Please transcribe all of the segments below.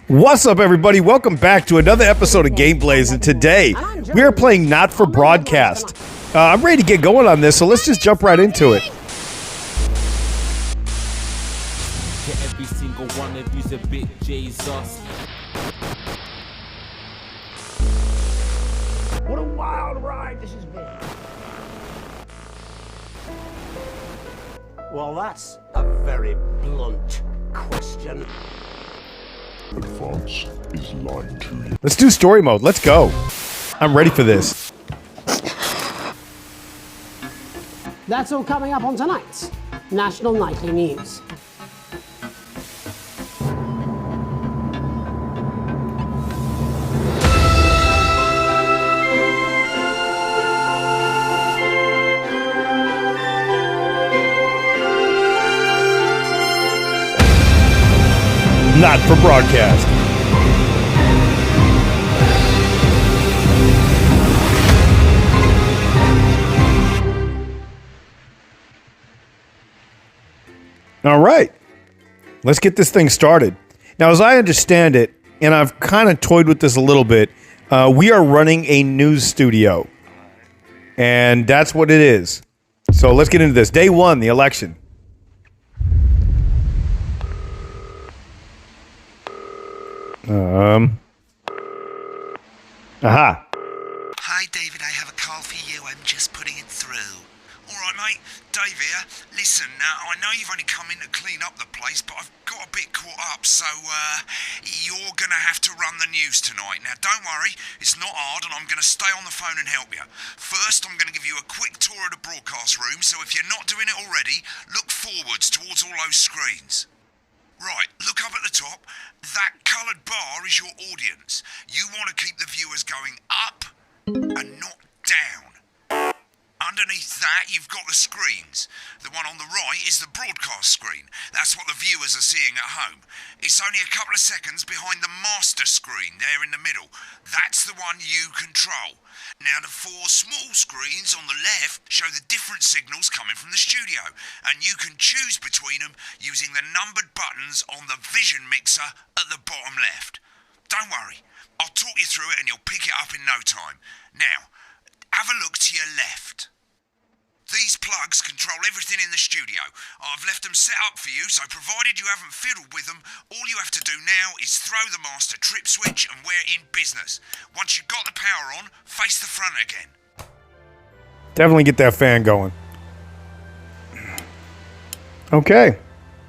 What's up, everybody? Welcome back to another episode of Gameplays, and today we are playing Not for Broadcast. I'm ready to get going on this, so let's just jump right into it. Every single one of you's a bit Jesus. What a wild ride this has been. Well, that's a very blunt question. But France is lying to you. Let's do story mode. Let's go. I'm ready for this. That's all coming up on tonight's National Nightly News. Not for Broadcast. All right, let's get this thing started. Now, as I understand it, and I've kind of toyed with this a little bit, we are running a news studio, and that's what it is. So let's get into this. Day one, the election. Aha. Hi, David, I have a call for you. I'm just putting it through. All right, mate. Dave here. Listen, I know you've only come in to clean up the place, but I've got a bit caught up, so you're going to have to run the news tonight. Now, don't worry. It's not hard, and I'm going to stay on the phone and help you. First, I'm going to give you a quick tour of the broadcast room, so if you're not doing it already, look forwards towards all those screens. Right, look up at the top. That coloured bar is your audience. You want to keep the viewers going up and not down. Underneath that, you've got the screens. The one on the right is the broadcast screen. That's what the viewers are seeing at home. It's only a couple of seconds behind the master screen there in the middle. That's the one you control. Now, the four small screens on the left show the different signals coming from the studio, and you can choose between them using the numbered buttons on the vision mixer at the bottom left. Don't worry, I'll talk you through it and you'll pick it up in no time. Now, have a look to your left. These plugs control everything in the studio. I've left them set up for you, so provided you haven't fiddled with them, all you have to do now is throw the master trip switch and we're in business. Once you've got the power on, face the front again. Definitely get that fan going. Okay.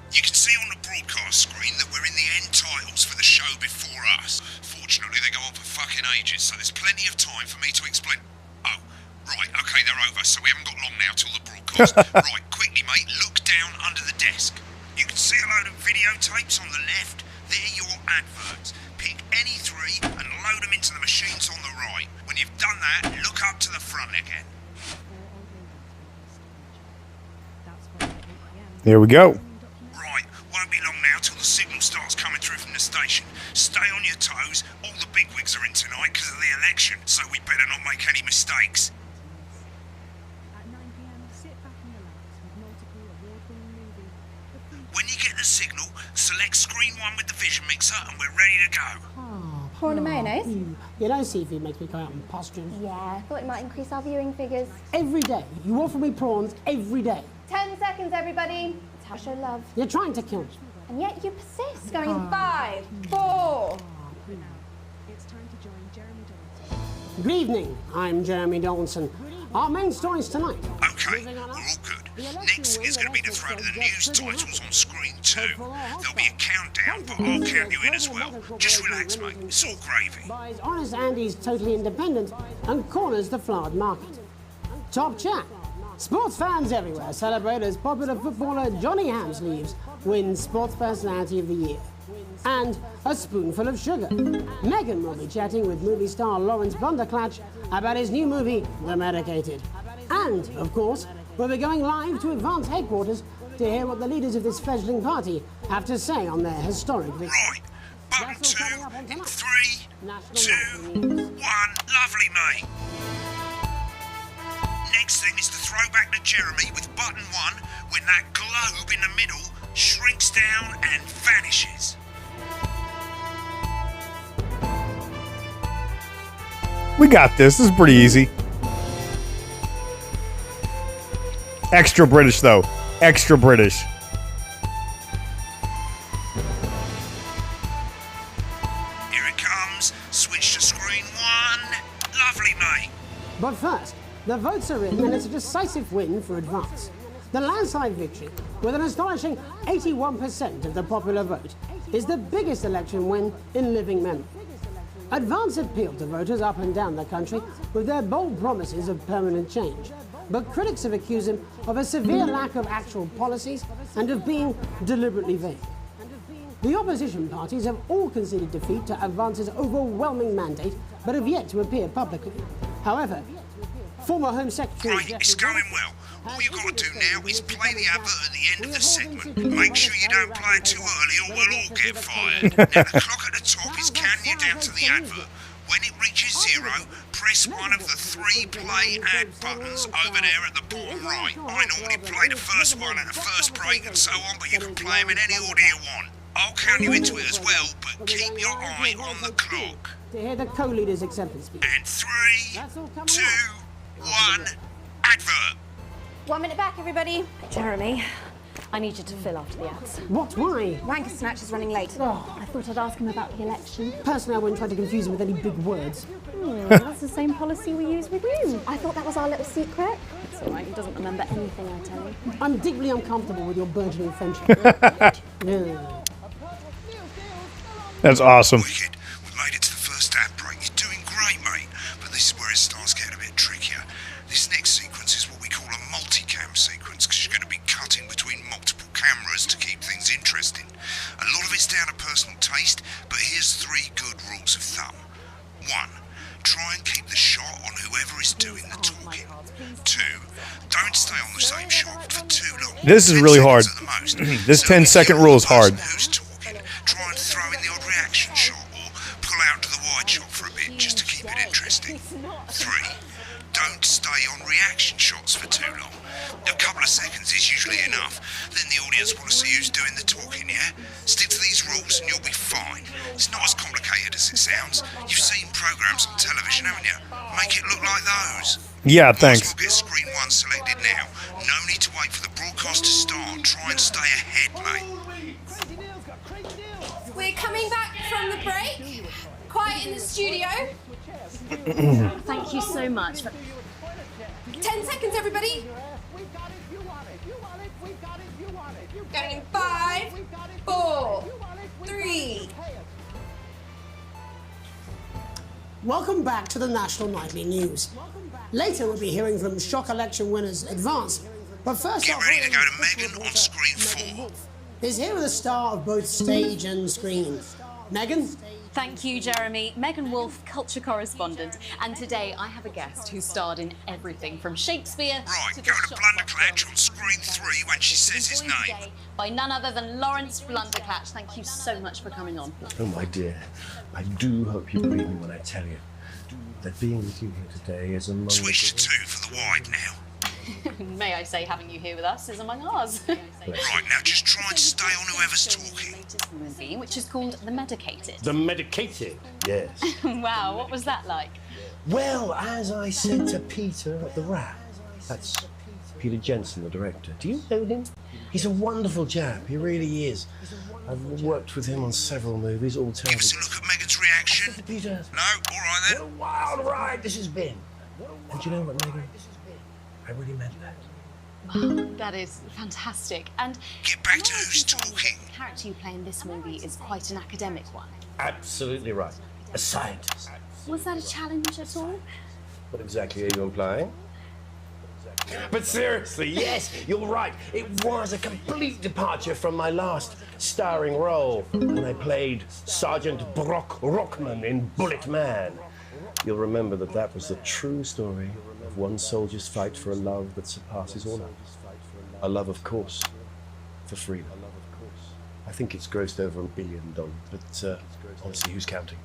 You can see on the broadcast screen that we're in the end titles for the show before us. Fortunately, they go on for fucking ages, so there's plenty of time for me to explain. Oh, right, okay, they're over, so we haven't got long now till the broadcast. Right, quickly, mate, look down under the desk. You can see a load of videotapes on the left. They're your adverts. Pick any three and load them into the machines on the right. When you've done that, look up to the front again. Here we go. Right, won't be long now till the signal starts coming through from the station. Stay on your toes. All the bigwigs are in tonight because of the election, so we better not make any mistakes. When you get the signal, select screen 1 with the vision mixer and we're ready to go. Prawn and mayonnaise? You know, seafood makes me go out in postures. Yeah, I thought it might increase our viewing figures. Every day. You offer me prawns every day. 10 seconds, everybody. It's how I show love. You're trying to kill me. And yet you persist, going in 5, 4. Good evening, I'm Jeremy Donaldson. Our main stories tonight. Okay, we're all good. Next thing is going to be to throw the news titles on screen 2. There'll be a countdown, but I'll count you in as well. Just relax, mate. It's all gravy. Buys Honest Andy's Totally Independent and corners the flowered market. Top chat. Sports fans everywhere celebrate as popular footballer Johnny Hamsleeves wins Sports Personality of the Year. And a spoonful of sugar. Meghan will be chatting with movie star Lawrence Blunderclatch about his new movie, The Medicated. And, of course, we'll be going live to Advance headquarters to hear what the leaders of this fledgling party have to say on their historic victory. Right, button 2 in 3, 2, 1. Lovely, mate. Next thing is to throw back to Jeremy with button 1 when that globe in the middle shrinks down and vanishes. We got this. This is pretty easy. Extra British, though. Extra British. Here it comes. Switch to screen 1. Lovely, mate. But first, the votes are in, and it's a decisive win for Advance. The landslide victory, with an astonishing 81% of the popular vote, is the biggest election win in living memory. Advance appealed to voters up and down the country with their bold promises of permanent change. But critics have accused him of a severe lack of actual policies and of being deliberately vague. The opposition parties have all conceded defeat to Advance's overwhelming mandate, but have yet to appear publicly. However, former Home Secretary... Right, it's going well. All you've got to do now is play the advert at the end of the segment. Make sure you don't play it too early or we'll all get fired. Now, the clock at the top is counting you down to the advert. When it reaches 0, press one of the 3 play ad buttons over there at the bottom right. I normally play the first one at the first break and so on, but you can play them in any order you want. I'll count you into it as well, but keep your eye on the clock. To hear the co-leader's acceptance speech. And 3, 2, 1, advert. 1 minute back, everybody. Jeremy, I need you to fill after the ads. What? Why? Wanker Snatch is running late. I thought I'd ask him about the election. Personally, I wouldn't try to confuse him with any big words. That's the same policy we use with you. I thought that was our little secret. It's all right, he doesn't remember anything I tell him. I'm deeply uncomfortable with your burgeoning friendship. Yeah. That's awesome. Wicked. We made it to the first ad break. You're doing great, mate. But this is where it starts getting a bit trickier. This next sequence is what we call a multicam sequence, because you're going to be cutting between multiple cameras to keep things interesting. A lot of it's down to personal taste, but here's 3 good rules of thumb. 1. Try and keep the shot on whoever is doing the talking. 2. Don't stay on the same shot for too long. This is 10 really hard. seconds at the most. This So 10-second if you're rule is the person hard. Who's talking, try and throw in the odd reaction shot or pull out to the wide shot for a bit just to keep it interesting. 3. Don't stay on reaction shots for too long. A couple of seconds is usually enough. Then the audience want to see who's doing the talking, yeah? Stick to these rules and you'll be fine. It's not as complicated as it sounds. You've seen programs on television, haven't you? Make it look like those. Yeah, thanks. We'll get screen 1 selected now. No need to wait for the broadcast to start. Try and stay ahead, mate. We're coming back from the break. Quiet in the studio. Thank you so much. 10 seconds, everybody. Going in 5, 4, 3. Welcome back to the National Nightly News. Later, we'll be hearing from shock election winners Advance. But first, Get ready to go to Megan on screen 4. Is here with a star of both stage and screen. Megan? Thank you, Jeremy. Megan Wolfe, culture correspondent. And today I have a guest who starred in everything from Shakespeare Right, to go the to shop Blunderclatch on screen 3 when she says his joined name. today by none other than Lawrence Blunderclatch. Thank you so much for coming on. Oh, my dear, I do hope you believe me when I tell you that being with you here today is among Switch to 2 for the wide now. May I say, having you here with us is among ours. Right, now just try and stay on whoever's talking. Movie, which is called The Medicated. The medicated, yes. Wow, what was that like? Well, as I said to Peter at the Rat, that's Peter Jensen, the director. Do you know him? He's a wonderful chap, he really is. I've worked with him on several movies, all Give terrible. us a look at Megan's reaction. Peter, No? Alright what then. a wild ride this has been. And you know what, Megan? I really meant that. That is fantastic. And Get back to who's talking. the character you play in this movie is quite an academic one. Absolutely right. A scientist. Was that a challenge at all? What exactly are you implying? But seriously, yes, you're right. It was a complete departure from my last starring role when I played Sergeant Brock Rockman in Bullet Man. You'll remember that that was the true story of one soldier's fight for a love that surpasses all others. A love, of course, for freedom. I think it's grossed over $1 billion, but honestly, who's counting?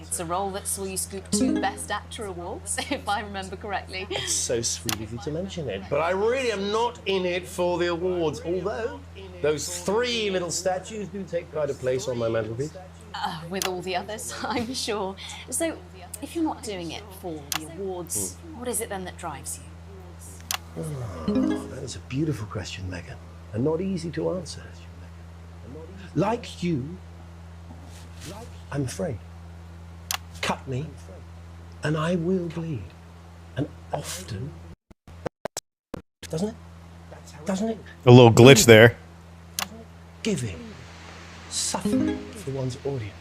It's a role that saw you scoop 2 Best Actor awards, if I remember correctly. It's so sweet of you to mention it, but I really am not in it for the awards, although those 3 little statues do take pride of place on my mantelpiece. With all the others, I'm sure. So, If you're not doing it for the awards, what is it then that drives you? That is a beautiful question, Megan, and not easy to answer. Like you, I'm afraid. Cut me, and I will bleed. And often, doesn't it? Doesn't it? A little glitch there. Giving, suffering for one's audience.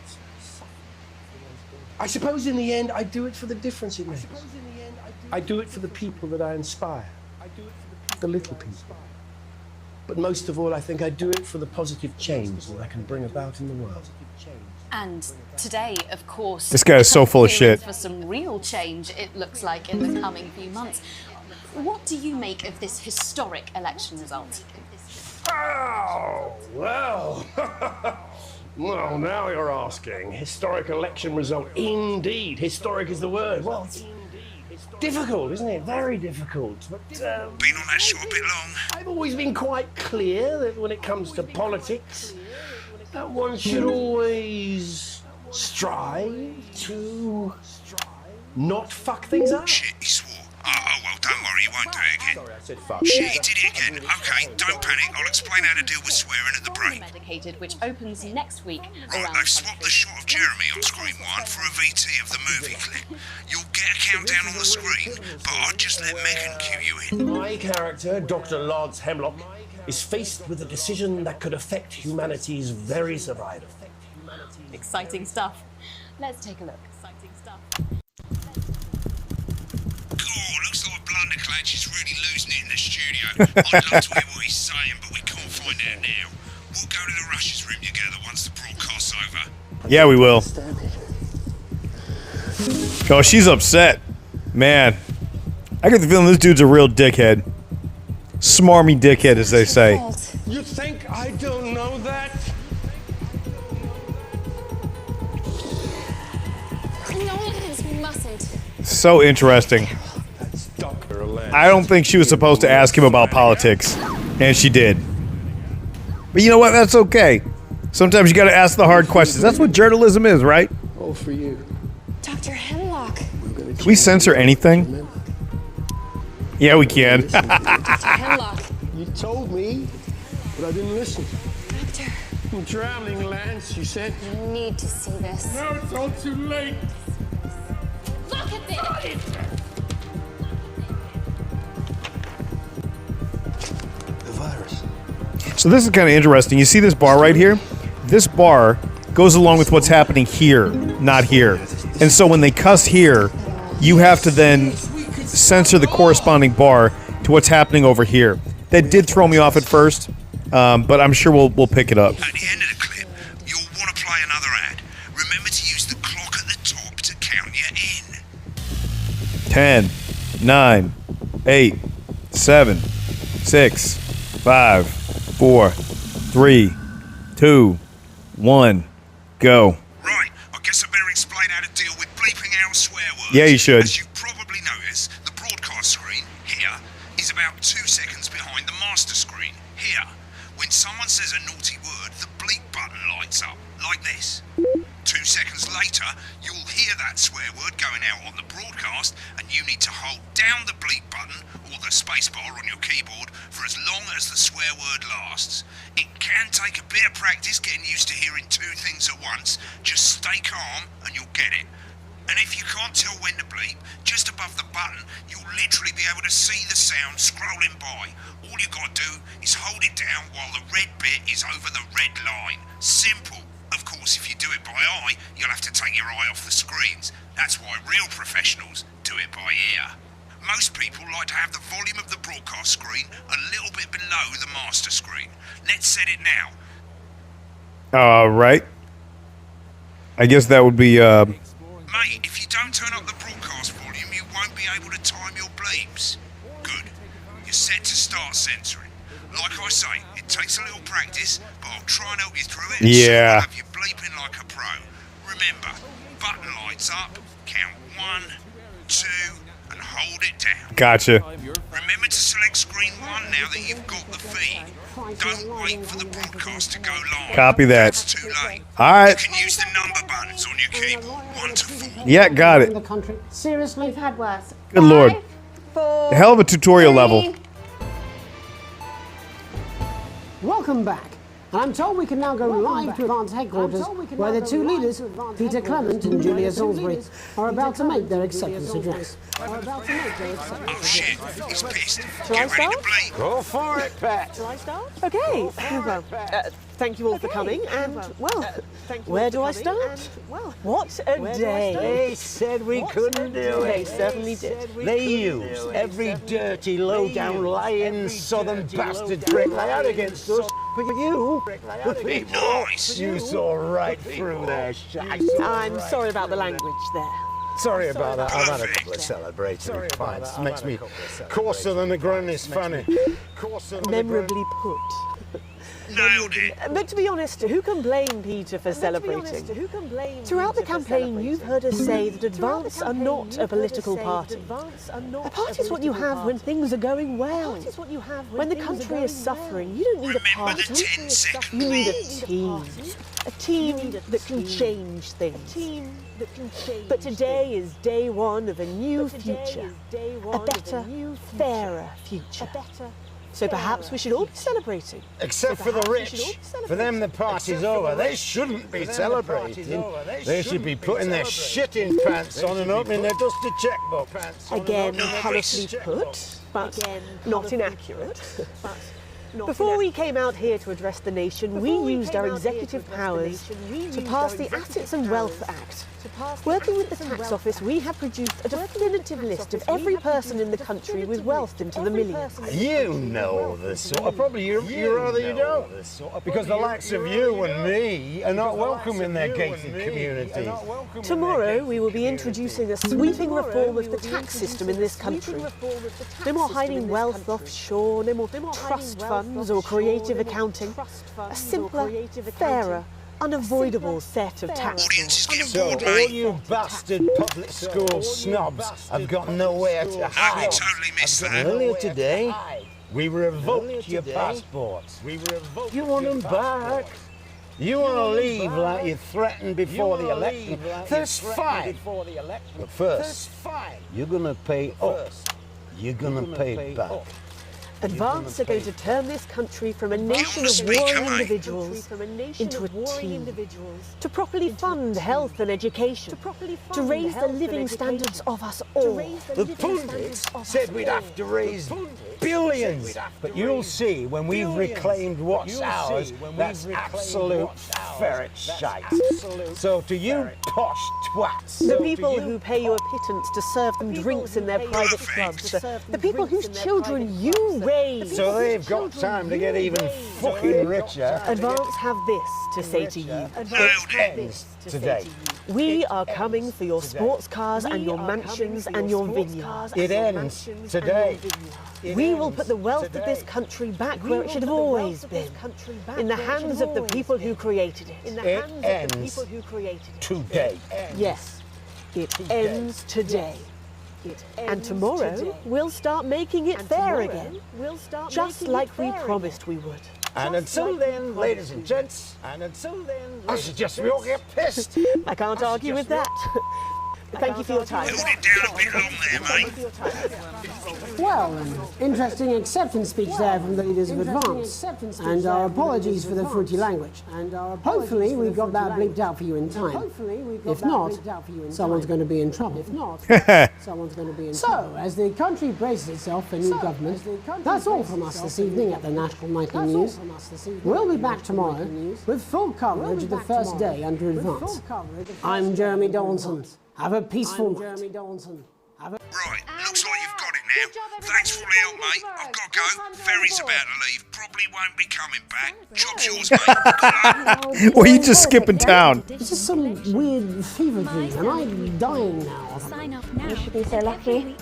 I suppose in the end, I do it for the difference it makes. I do it for the people that I inspire. The little people. But most of all, I think I do it for the positive change that I can bring about in the world. And today, of course, This guy is so full of shit. For some real change, it looks like, in the coming few months. What do you make of this historic election result? Oh, well. Well, now you're asking. Historic election result. Indeed. Historic is the word. Well, it's difficult, isn't it? Very difficult. But, Been on that show a bit long. I've always been quite clear that when it comes to politics, that one should always strive to not fuck things up. Shit, he swore. Oh, well, don't worry, he won't do it again. Sorry, I said fuck. Shit, he did it again. Okay, don't panic. I'll explain how to deal with swearing at the break. Medicated, which opens next week. Right, they've swapped the shot of Jeremy on screen 1 for a VT of the movie clip. You'll get a countdown on the screen, but I'll just let Megan cue you in. My character, Dr. Lance Hemlock, is faced with a decision that could affect humanity's very survival. Exciting stuff. Let's take a look. Exciting stuff. Oh, looks like Blunderclatch is really losing it in the studio. I'd love to hear what he's saying, but we can't find out now. We'll go to the Russia's room together once the broadcast's over. Yeah, we will. Oh, she's upset. Man, I get the feeling this dude's a real dickhead. Smarmy dickhead, as they say. You think I don't know that? No, you mustn't. So interesting. I don't think she was supposed to ask him about politics, and she did. But you know what? That's okay. Sometimes you gotta ask the hard questions. That's what journalism is, right? All for you. Dr. Hemlock. Can we censor anything? Yeah, we can. Dr. Hemlock. You told me, but I didn't listen. Doctor. I'm drowning, Lance, you said. You need to see this. No, it's all too late. Look at this! The virus. So this is kind of interesting. You see this bar right here? This bar goes along with what's happening here, not here. And so when they cuss here, you have to then censor the corresponding bar to what's happening over here. That did throw me off at first, but I'm sure we'll pick it up. At the end of the clip, you'll want to play another ad. Remember to use the clock at the top to count you in. 10, 9, 8, 7, 6, 5, 4, 3, 2, 1, go. Right, I guess I better explain how to deal with bleeping out swear words. Yeah, you should. As you probably noticed, the broadcast screen, here, is about 2 seconds behind the master screen, here. When someone says a naughty word, the bleep button lights up, like this. 2 seconds later, you'll hear that swear word going out on the broadcast, and you need to hold down the bleep button, or the spacebar on your keyboard, for as long as the swear word lasts. It can take a bit of practice getting used to hearing 2 things at once. Just stay calm, and you'll get it. And if you can't tell when to bleep, just above the button, you'll literally be able to see the sound scrolling by. All you gotta do is hold it down while the red bit is over the red line. Simple. Of course, if you do it by eye, you'll have to take your eye off the screens. That's why real professionals do it by ear. Most people like to have the volume of the broadcast screen a little bit below the master screen. Let's set it now. Right. I guess that would be, Mate, if you don't turn up the broadcast volume, you won't be able to time your bleeps. Good. You're set to start censoring. Like I say, it takes a little practice, but I'll try and help you through it. Yeah. And have you bleeping like a pro. Remember, button lights up, count 1, 2, and hold it down. Gotcha. Remember to select screen 1 now that you've got the feed. Don't wait for the broadcast to go live. Copy that. That's too late. All right. You can use the number buttons on your keyboard, 1 to 4. Yeah, got it. The country. Seriously? We've had worse. Good lord. 5, 4, Hell of a tutorial 3. level. Welcome back. And I'm told we can now go live to Advance headquarters, where the two leaders, Peter Clement and Julia Salisbury, are about to make their acceptance address. Oh shit, he's pissed. Shall I Get ready to start? bleed. Go for it, Pat. Shall I start? Okay. Well, thank you all for coming. And, well, where do I start? What a day. They said we couldn't do They it. certainly did. They used every dirty, low-down, lying southern bastard trick they had against us. But you, the people, Nice. you saw right through their shite. I'm sorry about the language there. Sorry about that. I've had a couple of celebratory pints. Makes me coarser than a granny's fanny. Memorably put. Nailed it. But to be honest, who can blame Peter for celebrating? Throughout the campaign, you've heard us say that Advance are not a political party. A party is what you have when things are going well. When the country is suffering, you don't need a Remember the party. 10-second You need a rule. team. A team that can change things. But today is day one of a new future. A better, fairer future. So perhaps we should all be celebrating. Except for the rich. For them, the party's over. They shouldn't be celebrating. They should be putting their shitting pants on and opening their dusty checkbook. Again, colourfully put, but not inaccurate. Before we came out here to address the nation, we used our executive powers to pass the Assets and Wealth Act. Working with the tax office, we have produced a definitive list of every person in the country with wealth into the millions. You know this sort of, probably you rather you don't. Because the likes of you and me are not welcome in their gated communities. Tomorrow, we will be introducing a sweeping reform of the tax system in this country. No more hiding wealth offshore, no more trust funds or creative accounting. A simpler, fairer, unavoidable set of tax Audience is laws. getting So bored, all mate. you bastard public school snobs have got nowhere to Oh, we hide. totally missed that. Earlier today, we revoked your passports. You want them back? You want to leave like you threatened before the election? That's fine. But first, you're going to pay up. You're going to pay back. Advance are going to turn this country from a nation of warring individuals into a team. To properly fund health and education. To raise the living standards of us all. The pundits said we'd have to raise billions, but you'll see when we've reclaimed what's ours, that's absolute ferret shite. So to you posh twats, The people who pay you a pittance to serve them drinks in their private clubs. The people whose children you raise. so they've got time to get even fucking richer. Advance have this to say to you. It ends today. We are coming for your sports cars and your mansions and your vineyards. It ends today. We will put the wealth of this country back where it should have always been. In the hands of the people who created it. It ends today. Yes, it ends today. And tomorrow, we'll start making it fair again. Just like we promised we would. And until then, ladies and gents, I suggest we all get pissed. I can't argue with that. Thank you for your time. Held it down a bit long there, mate. Well, an interesting acceptance speech there from the leaders of Advance. And our apologies for the fruity language. Hopefully we got that bleeped out for you in time. If not, someone's going to be in trouble. So, as the country braces itself for new government, that's all from us this evening at the National Nightly News. We'll be back tomorrow with full coverage of the first day under Advance. I'm Jeremy Donaldson. Have a peaceful night. Right, looks like you've got it now. Thanks for all the help, mate. I've got to go. Ferry's about to leave. Probably won't be coming back. Job's yours, mate. Good luck. Well, you just skipping town. This is some weird fever dream. Am I dying now? Sign up now. You should be so lucky.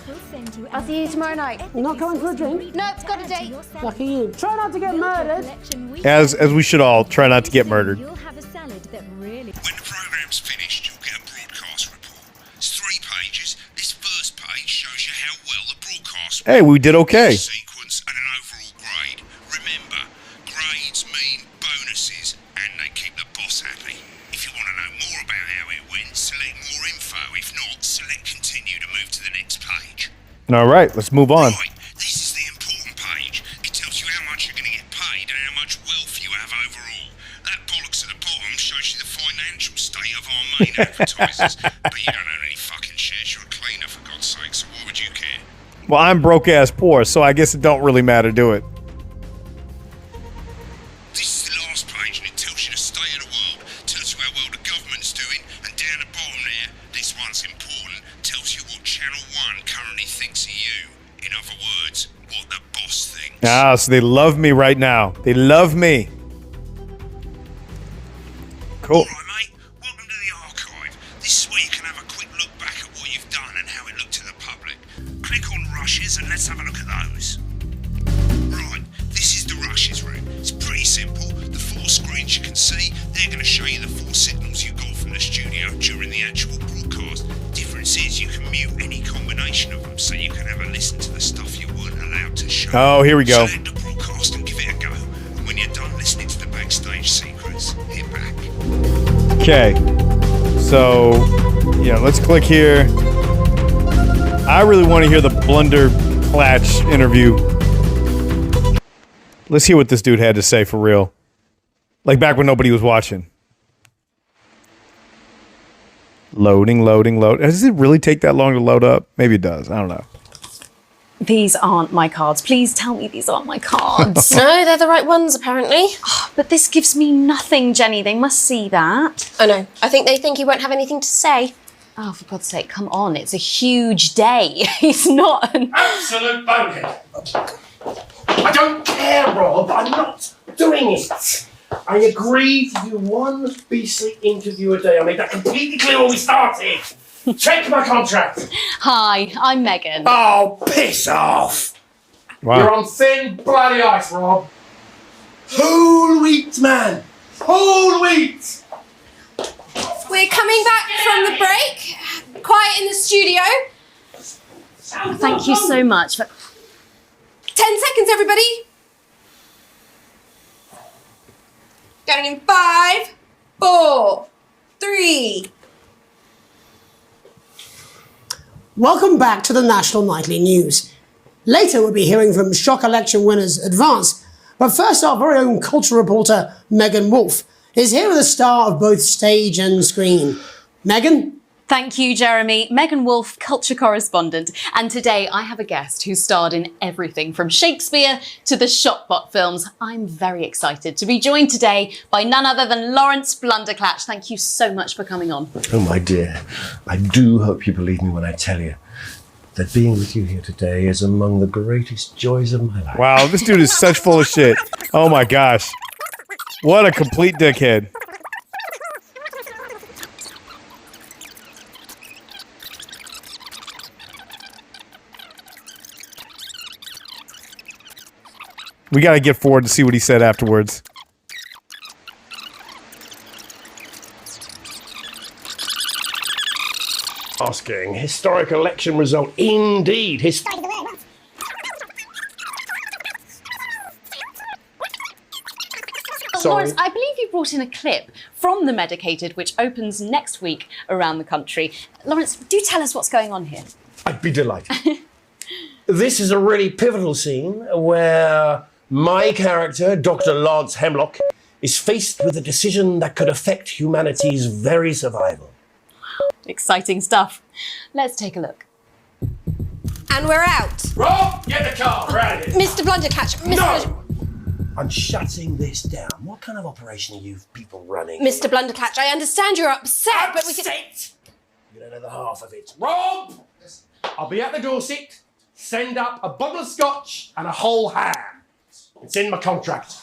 I'll see you tomorrow night. Not going for a drink? No, it's got a date. Lucky you. Try not to get murdered. As we should all try not to get murdered. You'll have a salad that really... When the programme's finished, you'll get a broadcast report. It's 3 pages. This first page shows you Hey, we did okay. Sequence and an overall grade. Remember, grades mean bonuses, and they keep the boss happy. If you want to know more about how it went, select more info. If not, select continue to move to the next page. All right, let's move on. Right, this is the important page. It tells you how much you're going to get paid and how much wealth you have overall. That bollocks at the bottom shows you the financial state of our main advertisers. But you don't own any fucking shares. You're a cleaner, for God's sake, so why would you care? Well, I'm broke ass poor, so I guess it don't really matter, do it? This is the last page, and it tells you the state of the world, tells you how well the government's doing, and down the bottom there, this one's important, tells you what Channel 1 currently thinks of you. In other words, what the boss thinks. Ah, so they love me right now. They love me. Cool. Alright, mate, welcome to the archive. This is where you can have a quick look back at what you've done and how it looked to the public. Click on rushes and let's have a look at those. Right, this is the rushes room. It's pretty simple. The 4 screens you can see, they're going to show you the 4 signals you got from the studio during the actual broadcast. Difference is you can mute any combination of them, so you can have a listen to the stuff you weren't allowed to show. Oh, here we go. Select the broadcast and give it a go. And when you're done listening to the backstage secrets, hit back. Okay. So, yeah, let's click here. I really want to hear the Blunder Clatch interview. Let's hear what this dude had to say for real. Like back when nobody was watching. Loading. Does it really take that long to load up? Maybe it does. I don't know. These aren't my cards. Please tell me these aren't my cards. No, they're the right ones, apparently. But this gives me nothing, Jenny. They must see that. Oh, no. I think they think he won't have anything to say. Oh, for God's sake, come on. It's a huge day. He's not an... Absolute bonehead. I don't care, Rob. I'm not doing it. I agreed to do one beastly interview a day. I made that completely clear when we started. Check my contract. Hi, I'm Megan. Oh, piss off. Wow. You're on thin, bloody ice, Rob. Whole wheat, man. Whole wheat. We're coming back from the break. Quiet in the studio. Thank you so much for... 10 seconds, everybody. Going in 5, 4, 3. Welcome back to the National Nightly News. Later we'll be hearing from shock election winners Advance, but first our very own culture reporter Megan Wolf is here with a star of both stage and screen. Megan? Thank you, Jeremy. Megan Wolf, culture correspondent. And today I have a guest who starred in everything from Shakespeare to the Shotbot films. I'm very excited to be joined today by none other than Lawrence Blunderclatch. Thank you so much for coming on. Oh, my dear. I do hope you believe me when I tell you that being with you here today is among the greatest joys of my life. Wow, this dude is such full of shit. Oh my gosh. What a complete dickhead. We gotta get forward to see what he said afterwards. Asking historic election result, indeed. Lawrence, I believe you brought in a clip from The Medicated, which opens next week around the country. Lawrence, do tell us what's going on here. I'd be delighted. This is a really pivotal scene where my character, Dr. Lance Hemlock, is faced with a decision that could affect humanity's very survival. Exciting stuff. Let's take a look. And we're out. Rob, get the car, we're out of here. Mr. Blunderclatch. No! I'm shutting this down. What kind of operation are you people running? Mr. Blunderclatch, I understand you're upset, but we can... You don't know the half of it. Rob! I'll be at the Dorset. Send up a bottle of scotch and a whole ham. It's in my contract.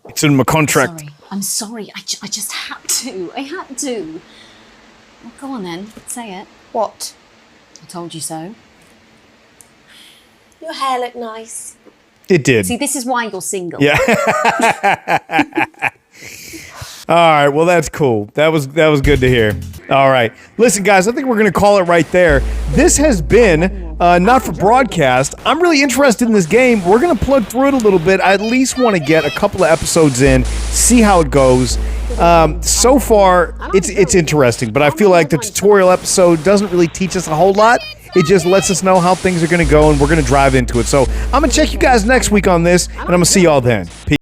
It's in my contract. I'm sorry. I just had to. I had to. Well, go on then. Say it. What? I told you so. Your hair looked nice. It did. See, this is why you're single. Yeah. All right, well, that's cool. That was good to hear. All right. Listen, guys, I think we're going to call it right there. This has been Not For Broadcast. I'm really interested in this game. We're going to plug through it a little bit. I at least want to get a couple of episodes in, see how it goes. So far, it's interesting, but I feel like the tutorial episode doesn't really teach us a whole lot. It just lets us know how things are going to go, and we're going to drive into it. So I'm going to check you guys next week on this, and I'm going to see y'all then. Peace.